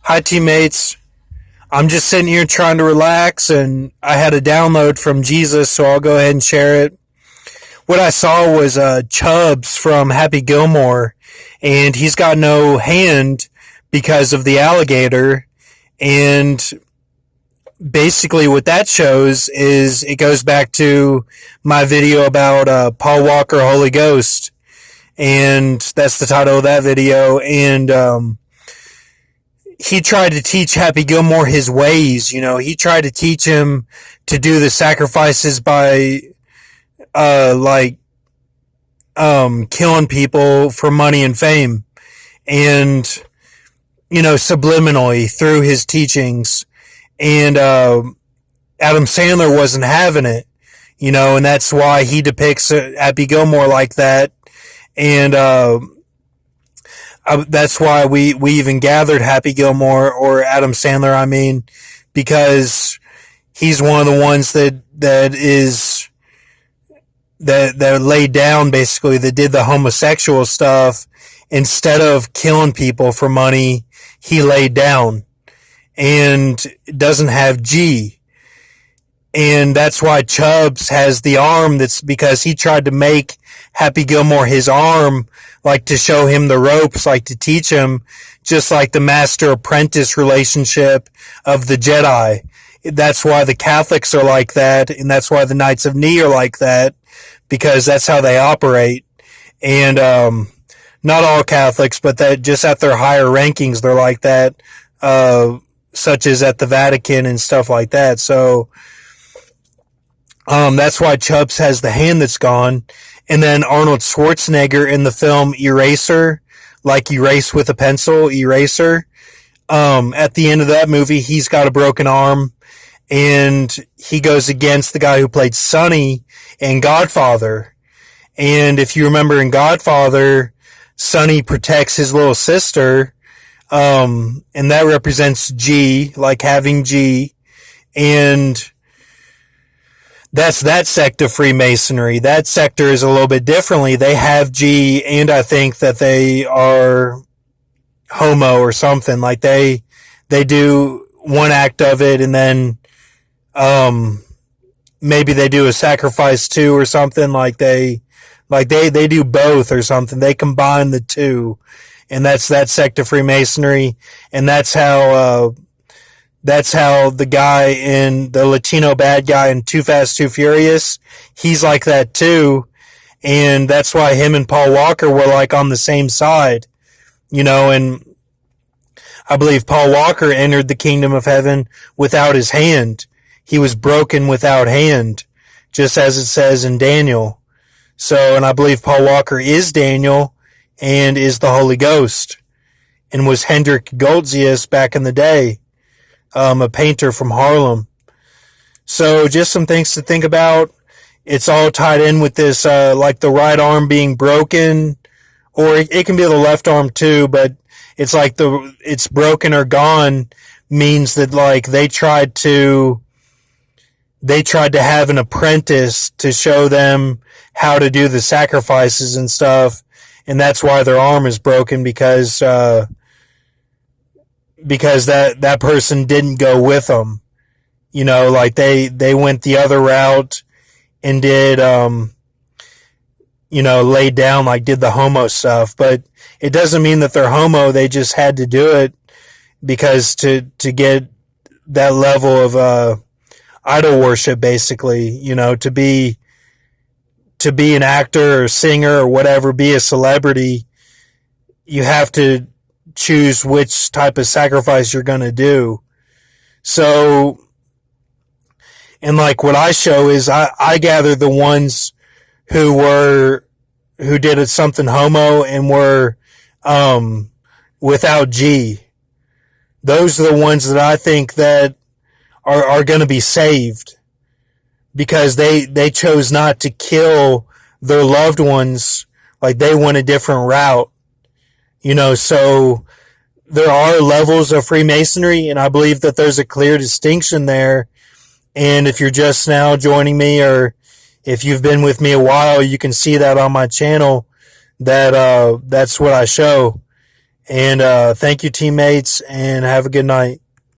Hi, teammates. I'm just sitting here trying to relax, and I had a download from Jesus, so I'll go ahead and share it. What I saw was Chubbs from Happy Gilmore, and he's got no hand because of the alligator. And basically what that shows is it goes back to my video about Paul Walker, Holy Ghost. And that's the title of that video. And he tried to teach Happy Gilmore his ways. You know, he tried to teach him to do the sacrifices by, killing people for money and fame. And, you know, subliminally through his teachings. And, Adam Sandler wasn't having it, you know, and that's why he depicts Happy Gilmore like that. And, that's why we even gathered Happy Gilmore, or Adam Sandler, I mean, because he's one of the ones that laid down, basically, that did the homosexual stuff. Instead of killing people for money, he laid down and doesn't have G. And that's why Chubbs has the arm. That's because he tried to make Happy Gilmore his arm, like to show him the ropes, like to teach him, just like the master-apprentice relationship of the Jedi. That's why the Catholics are like that, and that's why the Knights of Ni are like that, because that's how they operate. And not all Catholics, but that just at their higher rankings, they're like that, such as at the Vatican and stuff like that. So that's why Chubbs has the hand that's gone. And then Arnold Schwarzenegger in the film Eraser, like erase with a pencil, Eraser. At the end of that movie, he's got a broken arm, and he goes against the guy who played Sonny in Godfather. And if you remember in Godfather, Sonny protects his little sister, and that represents G, like having G. And that's that sect of Freemasonry. That sector is a little bit differently. They have G, and I think that they are homo or something. Like they do one act of it, and then maybe they do a sacrifice too or something. Like they do both or something. They combine the two, and that's that sect of Freemasonry. And that's how the guy the Latino bad guy in Too Fast, Too Furious, he's like that too. And that's why him and Paul Walker were like on the same side, you know. And I believe Paul Walker entered the kingdom of heaven without his hand. He was broken without hand, just as it says in Daniel. So, and I believe Paul Walker is Daniel and is the Holy Ghost, and was Hendrik Goltzius back in the day. A painter from Harlem. So just some things to think about. It's all tied in with this, like the right arm being broken, or it can be the left arm too, but it's like it's broken or gone means that like they tried to have an apprentice to show them how to do the sacrifices and stuff. And that's why their arm is broken, because that person didn't go with them, you know, like they went the other route and did, laid down, like did the homo stuff. But it doesn't mean that they're homo. They just had to do it because to get that level of, idol worship, basically, you know, to be an actor or singer or whatever, be a celebrity, you have to choose which type of sacrifice you're going to do. So, and like what I show is I gather the ones who did something homo and were, without G. Those are the ones that I think that are going to be saved, because they chose not to kill their loved ones. Like they went a different route. You know, so there are levels of Freemasonry, and I believe that there's a clear distinction there. And if you're just now joining me, or if you've been with me a while, you can see that on my channel, that's what I show. And thank you, teammates, and have a good night.